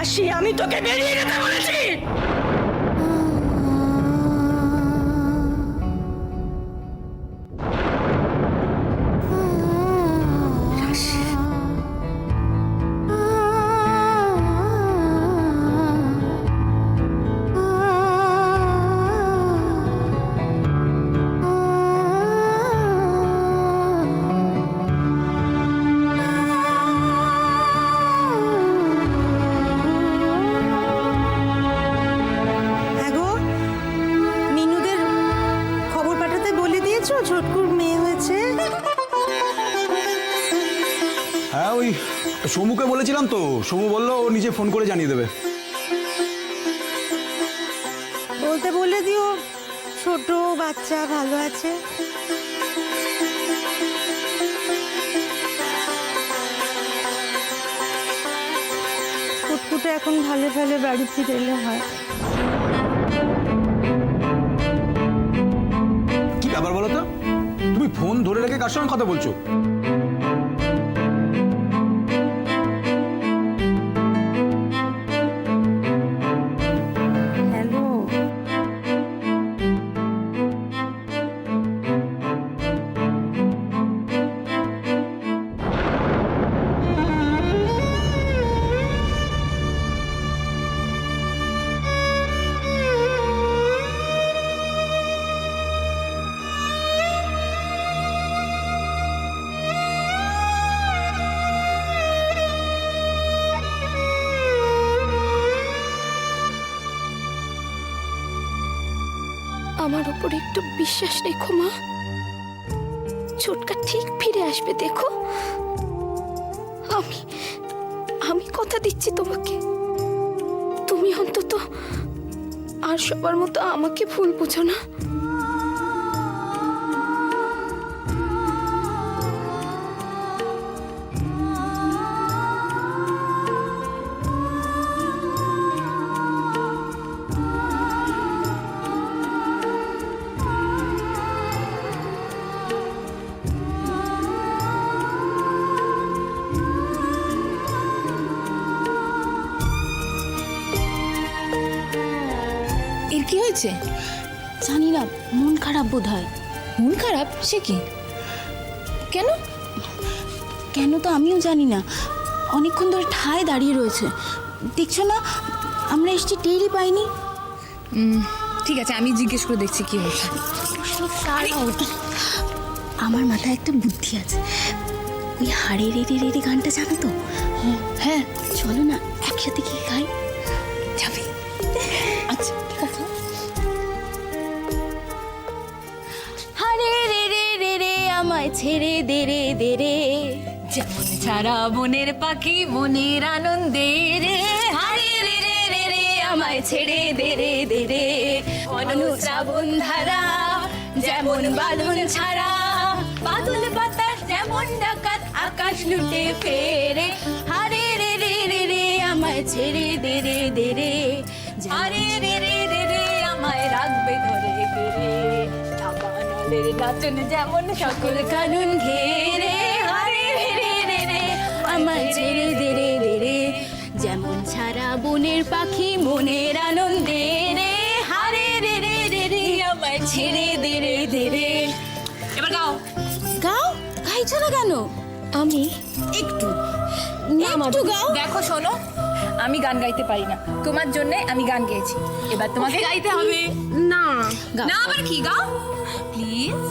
দাসী, আমি তোকে বেরিয়ে যেতে বলেছি। ছোটকুর মেয়ে হয়েছে। হ্যাঁ, ওই সমুকে বলেছিলাম তো, সমু বললো ও নিজে ফোন করে জানিয়ে দেবে। বলতে বলে দিও ছোট বাচ্চা ভালো আছে। ফুটফুটে এখন ভালো ভালো বাড়ি ফিরে এলে হয়। কি ব্যাপার বলো তো, তুমি ফোন ধরে রেখে কার সঙ্গে কথা বলছো? হ্যালো, আমার উপর একটু বিশ্বাস রেখো মা, ছোটকা ঠিক ফিরে আসবে দেখো। আমি আমি কথা দিচ্ছি তোমাকে, তুমি অন্তত আর সবার মতো আমাকে ভুল বুঝো না। এর কি হয়েছে জানি না, মন খারাপ বোধ হয়। মন খারাপ? সে কি? কেন কেন তো আমিও জানি না। অনেকক্ষণ ধরে ঠায় দাঁড়িয়ে রয়েছে, দেখছো না আমরা এসছি টেরই পাইনি। ঠিক আছে, আমি জিজ্ঞেস করে দেখছি কি হয়েছে। আমার মাথায় একটা বুদ্ধি আছে। ওই হাড়ে রেড়ে রেড়ে গানটা জানো তো? হ্যাঁ, চলো না একসাথে কি খাই। যাবে? আচ্ছা ঠিক আছে। হারে রে রে রে রে আমায় ছেড়ে দে রে দে রে, যেমন ছাড়া বনের পাখি মনের আনন্দে রে। হারে রে রে রে রে আমায় ছেড়ে দে রে দে রে, অনুশ্রাবণ ধারা যেমন বাদুন ছাড়া, বাদল বাতাস যেমন ডাকাত আকাশ লুটে ফেরে। হারে রে রে রে রে আমায় ছেড়ে দে রে দে রে, হারে রে রে রে রে আমায় রাখবে ধরে ফেরে। দাবানলের নাচন যেমন সকল কানুন ঘেরে। হারে রে রে রে রে আমায় ছেড়ে দে রে দে রে, যেমন ছাড়া বনের পাখি মনের আনন্দে রে। হারে রে রে রে রে আমায় ছেড়ে দে রে দে রে। এবার গাও গাও। গাইছো না কেন? আমি একটু একটু গাও। দেখো শোনো, আমি গান গাইতে পারি না, তোমার জন্য আমি গান গেয়েছি, এবার তোমাকে গাইতে হবে। না না আবার কি? গাও প্লিজ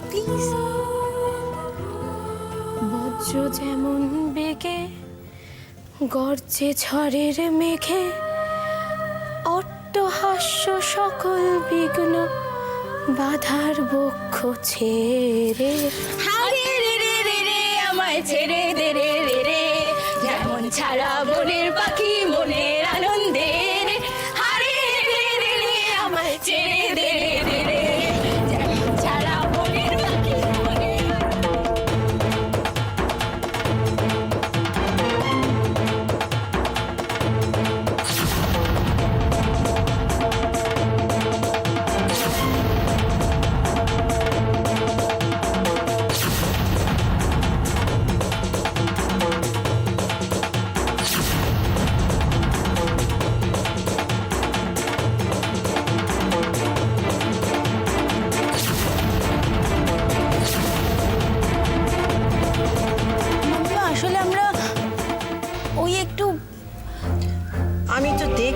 প্লিজ। বজ্র যেমন বেগে গর্জে ঝড়ের মেঘে, অট্টহাস্য সকল বিঘ্ন বাধার বক্ষ ছেড়ে। হারে রে রে রে রে আমায় ছেড়ে দে রে রে রে, যেমন ছাড়া বনের পাখি মনের আনন্দে রে। হারে রে রে রে আমায় ছেড়ে দে রে রে রে, যেমন ছাড়া বনের পাখি মনের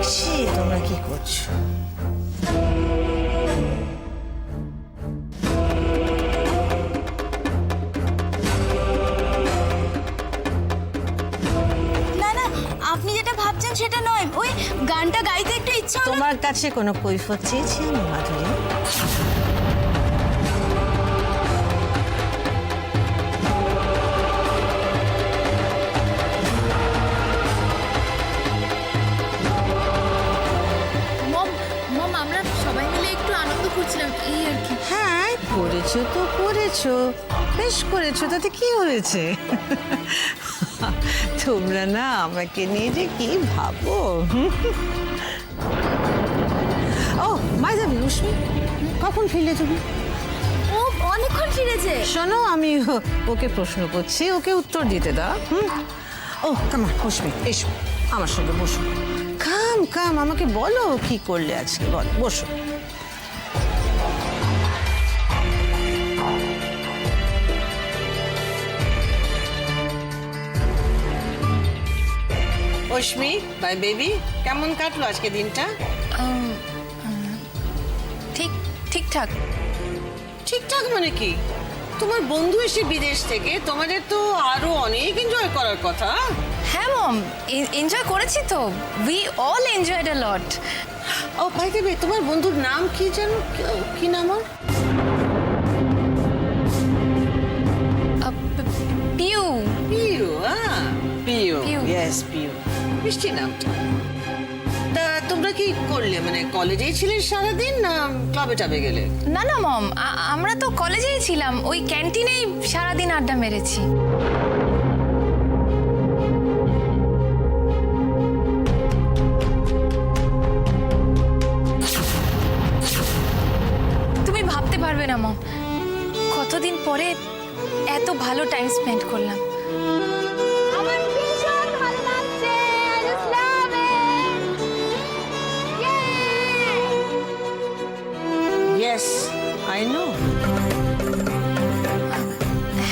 দেখছি তোমরা কি করছো। না না, আপনি যেটা ভাবছেন সেটা নয়, ওই গানটা গাইতে একটু ইচ্ছা হলো। তোমার কাছে কোনো কৈফত চেয়েছি আমি মাধুরী? মম মম আমরা সবাই মিলে একটু আনন্দ করছিলাম, এই আর কি। হ্যাঁ করেছো তো করেছো, বেশ করেছো, তাতে কি হয়েছে? তোমরা না আমাকে নিয়ে যে কি ভাবো। ও বাই দ্য ওয়ে, রশ্মি কখন ফিরলে তুমি? ও অনেকক্ষণ ফিরেছে। শোনো, আমি ওকে প্রশ্ন করছি, ওকে উত্তর দিতে দাও। ও কামা রশ্মি, এসো আমার সঙ্গে বসো। কাম কাম, আমাকে বলো কি করলে আজকে, বলো, বসো। রশ্মি বাই বেবি, কেমন কাটলো আজকে দিনটা? ঠিকঠাক। ঠিকঠাক মানে কি? তোমার বন্ধু এসে বিদেশ থেকে, তোমাদের তো আরো অনেক এনজয় করার কথা। হ্যাঁ মম, এনজয় করেছি তো, we all enjoyed a lot. ও বাই দ্য ওয়ে, তোমার বন্ধুর নাম কি জানো? কি নাম ওর? পিউ। পিউ। পিউ, পিউ। ইয়েস পিউ, মিষ্টি নামটা। তা তোমরা কি করলে, মানে কলেজেই ছিলে সারাদিন না ক্লাবে টাবে গেলে? না না মম, আমরা তো কলেজেই ছিলাম, ওই ক্যান্টিনেই সারাদিন আড্ডা মেরেছি। তুমি ভাবতে পারবে না মম, কতদিন পরে এত ভালো টাইম স্পেন্ড করলাম। আমার ভীষণ ভালো লাগছে, I just love it. Yay! Yes I know.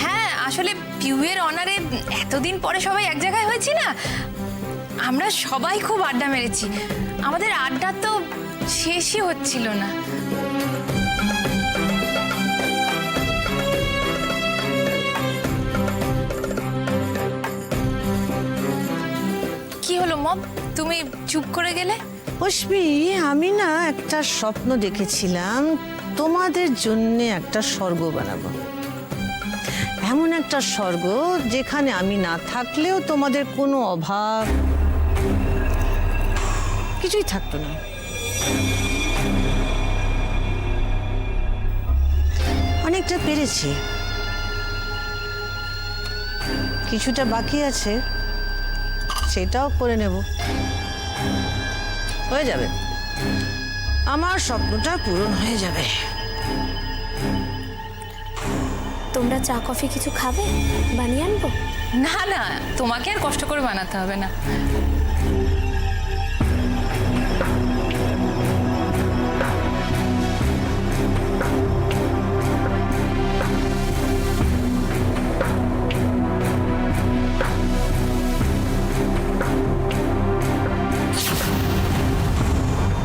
হ্যাঁ, আসলে পিউয়ের অনারে এতদিন পরে সবাই এক জায়গায় হয়েছি না, আমরা সবাই খুব আড্ডা মেরেছি। আমাদের আড্ডা তো শেষই হচ্ছিল না। কি হলো মম, তুমি চুপ করে গেলে? রশ্মি, আমি না একটা স্বপ্ন দেখেছিলাম, তোমাদের জন্য একটা স্বর্গ বানাবো। এমন একটা স্বর্গ যেখানে আমি না থাকলেও তোমাদের কোনো অভাব কিছুই থাকতো না। অনেকটা পেরেছি, কিছুটা বাকি আছে, সেটাও করে নেব, হয়ে যাবে, আমার স্বপ্নটা পূরণ হয়ে যাবে। তোমরা চা কফি কিছু খাবে? বানিয়ে আনবো? না না, তোমাকে আর কষ্ট করে বানাতে হবে না।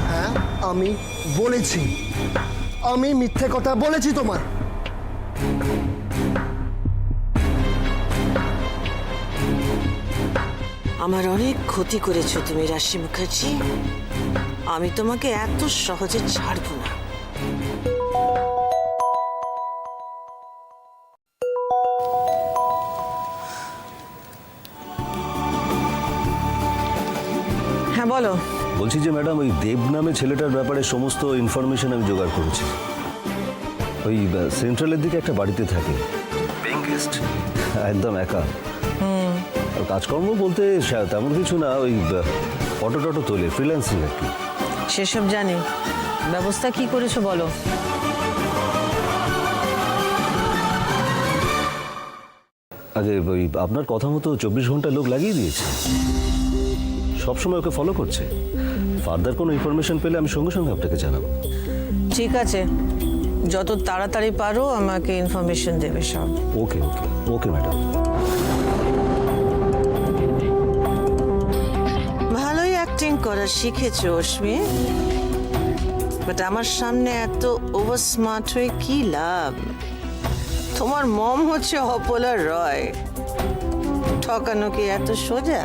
হ্যাঁ আমি বলেছি, আমি মিথ্যে কথা বলেছি তোমার? আমার অনেক ক্ষতি করেছো তুমি রাশি মুখার্জি, আমি তোমাকে এত সহজে ছাড়বো না। হ্যাঁ বলো। বলছি যে ম্যাডাম, ওই দেব নামে ছেলেটার ব্যাপারে সমস্ত ইনফরমেশন আমি জোগাড় করেছি। ওই সেন্ট্রালের দিকে একটা বাড়িতে থাকে, পেইং গেস্ট, একদম একা। আর কাজকর্ম বলতে তেমন কিছু না, ওই অটো টটো তোলে, ফ্রিল্যান্সিং আর কি। সেসব জানি, ব্যবস্থা কি করেছো বলো। আগে ওই আপনার কথা মতো 24 ঘন্টা লোক লাগিয়ে দিয়েছে, সবসময় ওকে ফলো করছে। ফার্দার কোনো ইনফরমেশন পেলে আমি সঙ্গে সঙ্গে আপনাকে জানাবো। ঠিক আছে, যত তাড়াতাড়ি পারো আমাকে ইনফরমেশন দেবে সব। ওকে ওকে ওকে ম্যাডাম। ভালোই অ্যাক্টিং করা শিখেছো অশ্মি, বাট আমার সামনে এত ওভার স্মার্ট হয়ে কি লাভ? তোমার মম হচ্ছে অপলা রয়, ঠকানো কি এত সোজা?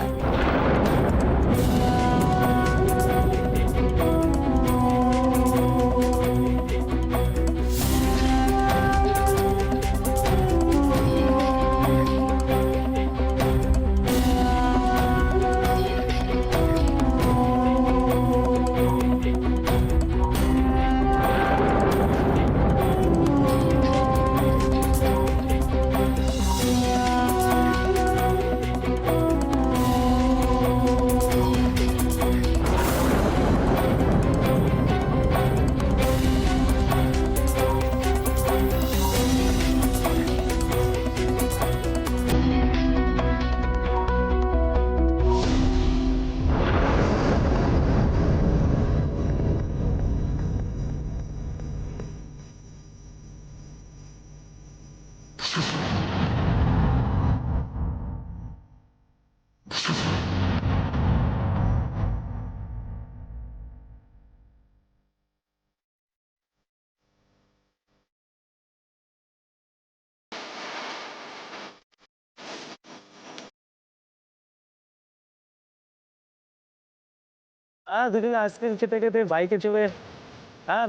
দুদিন আইসক্রিম খেতে খেতে বাইকে চলে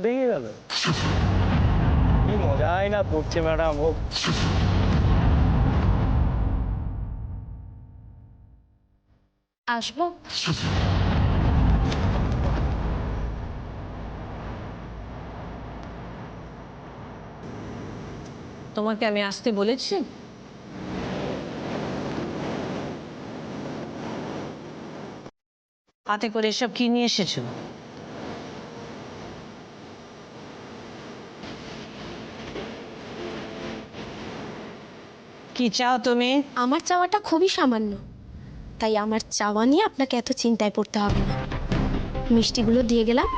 ভেঙে গেল। কি মজাই না পড়ছে ম্যাডাম। ও আসবো? তোমাকে আমি আসতে বলেছি? হাতে করে এসব কি নিয়ে এসেছো? কি চাও তুমি? আমার চাওয়াটা খুবই সামান্য, তাই আমার চাওয়া নিয়ে আপনাকে এত চিন্তায় পড়তে হবে না। মিষ্টিগুলো দিয়ে গেলাম,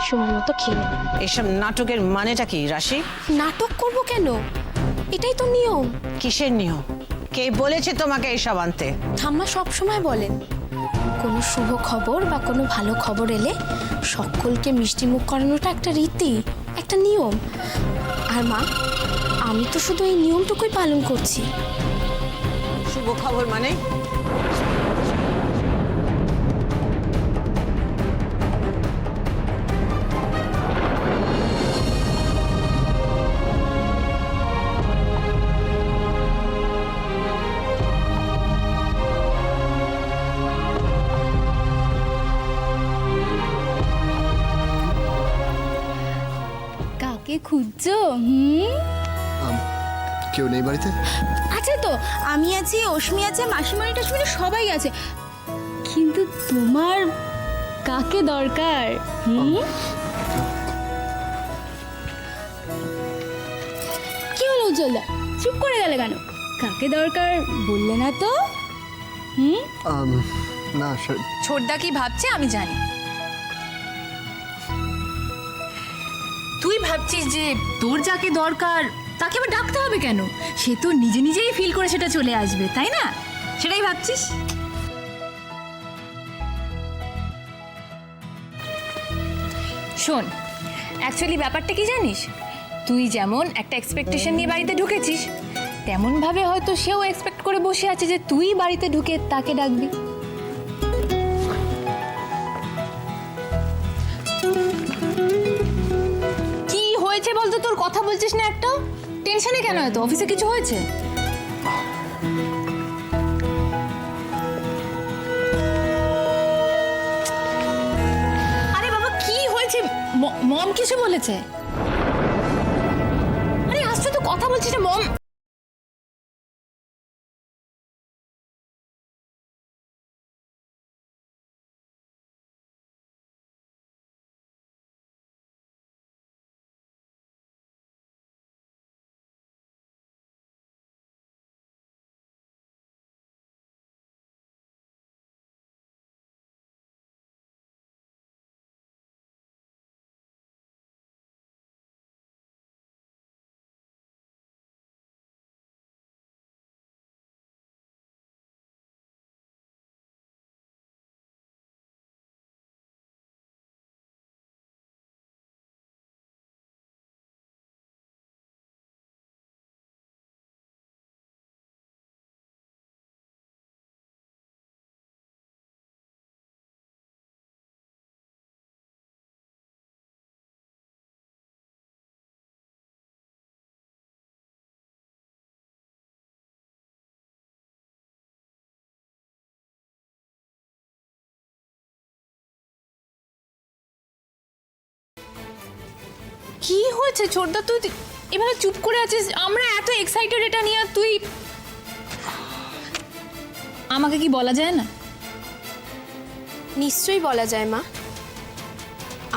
সময় মতো খেয়ে নেবেন। এসব নাটকের মানেটা কি রাশি? নাটক করব কেন? এটাই তো নিয়ম। কিসের নিয়ম? কে বলেছে তোমাকে এইসব আনতে? ঠাম্মা সব সময় বলেন, কোনো শুভ খবর বা কোনো ভালো খবর এলে সকলকে মিষ্টি মুখ করানোটা একটা রীতি, একটা নিয়ম। আর মা, আমি তো শুধু এই নিয়মটুকুই পালন করছি। শুভ খবর মানে? কাকে খুঁজছো? কেউ নেই বাড়িতে? আছে তো, আমি আছি, অশ্মি আছে, মাসিমণি টাসিমণি সবাই আছে, কিন্তু তোমার কাকে দরকার? কি হলো উজ্জ্বলদা, চুপ করে গেলে কেন? কাকে দরকার বললে না তো? না ছোটদা কি ভাবছে আমি জানি। তুই ভাবছিস যে তোর যাকে দরকার তাকে আবার ডাকতে হবে কেন? সে তো নিজে নিজেই ফিল করে সেটা চলে আসবে, তাই না? সেটাই ভাবছিস? শোন, অ্যাকচুয়ালি ব্যাপারটা কি জানিস? তুই যেমন একটা এক্সপেকটেশন নিয়ে বাড়িতে ঢুকেছিস, তেমনভাবে হয়তো সেও এক্সপেক্ট করে বসে আছে যে তুই বাড়িতে ঢুকে তাকে ডাকবি। কি হয়েছে বলতো? তোর কথা বলছিস না একটাও? টেনশনে কেন এত? অফিসে কিছু হয়েছে? আরে বাবা, কি হয়েছে? মম কিছু বলেছে? আরে আসছে তো, কথা বলছিস না মম। কি হয়েছে ছোটদা, তুই এভাবে চুপ করে আছিস? আমরা এত এক্সাইটেড এটা নিয়ে, আর তুই আমাকে কি বলা যায় না? নিশ্চয়ই বলা যায় মা,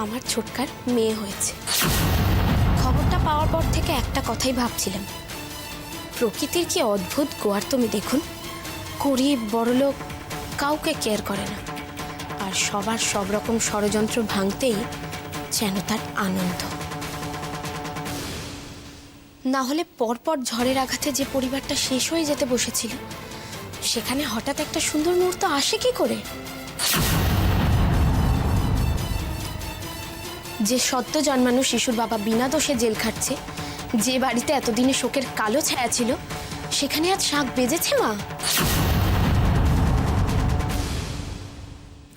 আমার ছোটকার মেয়ে হয়েছে। খবরটা পাওয়ার পর থেকে একটা কথাই ভাবছিলাম, প্রকৃতির কি অদ্ভুত গোয়ার তুমি দেখুন। গরিব বড়লোক কাউকে কেয়ার করে না, আর সবার সব রকম ষড়যন্ত্র ভাঙতেই যেন তার আনন্দ। না হলে পরপর ঝড়ের আঘাতে যে পরিবারটা শেষ হয়ে যেতে বসেছিল, সেখানে হঠাৎ একটা সুন্দর মুহূর্ত আসে কি করে? যে সদ্য জন্মানো শিশুর বাবা বিনা দোষে জেল খাটছে, যে বাড়িতে এতদিনে শোকের কালো ছায়া ছিল, সেখানে আজ শাঁখ বেজেছে মা।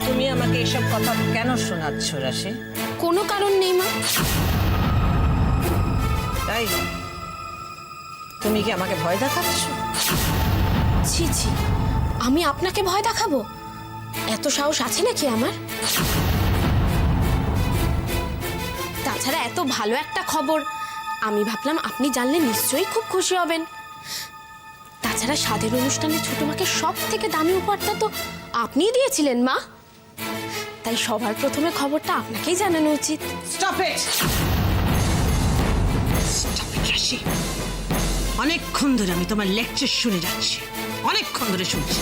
তুমি আমাকে এসব কথা কেন শোনাচ্ছ রাশি? কোনো কারণ নেই মা। তাই তুমি কি আমাকে ভয় দেখাচ্ছ? ছি ছি, আমি আপনাকে ভয় দেখাবো? এত সাহস আছে নাকি আমার? তাছাড়া এত ভালো একটা খবর আমি ভাবলাম আপনি জানলে নিশ্চয়ই খুব খুশি হবেন। তাছাড়া স্বাদের অনুষ্ঠানে ছোট মাকে সব থেকে দামি উপহারটা তো আপনিই দিয়েছিলেন মা, তাই সবার প্রথমে খবরটা আপনাকেই জানানো উচিত। Stop it! স্টপ ইট রাশি! অনেকক্ষণ ধরে আমি তোমার লেকচার শুনে যাচ্ছি, অনেকক্ষণ ধরে শুনছি।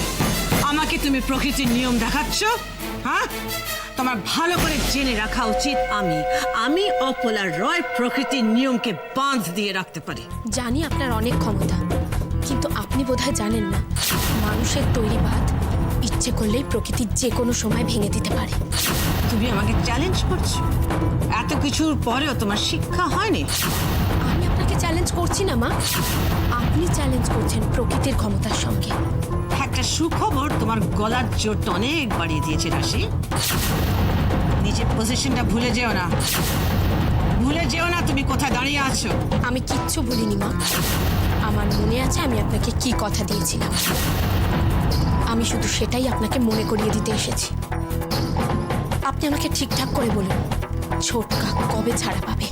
আমাকে তুমি প্রকৃতির নিয়ম দেখাচ্ছ, হ্যাঁ? তোমার ভালো করে জেনে রাখা উচিত আমি অপলা রয় প্রকৃতির নিয়মকে বাঁধ দিয়ে রাখতে পারি। জানি আপনার অনেক ক্ষমতা, কিন্তু আপনি বোধহয় জানেন না, মানুষের তৈরি বাঁধ ইচ্ছে করলেই প্রকৃতি যে কোনো সময় ভেঙে দিতে পারে। তুমি আমাকে চ্যালেঞ্জ করছো? এত কিছুর পরেও তোমার শিক্ষা হয়নি? আমি আপনাকে চ্যালেঞ্জ করছি না মা, আপনি চ্যালেঞ্জ করছেন প্রকৃতির ক্ষমতার সঙ্গে। একটা সুখবর তোমার গলার জোরটা অনেক বাড়িয়ে দিয়েছে রাশি। নিজের পজিশনটা ভুলে যেও না, ভুলে যেও না তুমি কোথায় দাঁড়িয়ে আছো। আমি কিচ্ছু বলিনি মা, আমার মনে আছে আমি আপনাকে কি কথা দিয়েছিলাম। আমি শুধু সেটাই আপনাকে মনে করিয়ে দিতে এসেছি। আপনি আমাকে ঠিকঠাক করে বলুন, ছোটকা কবে ছাড়া পাবে?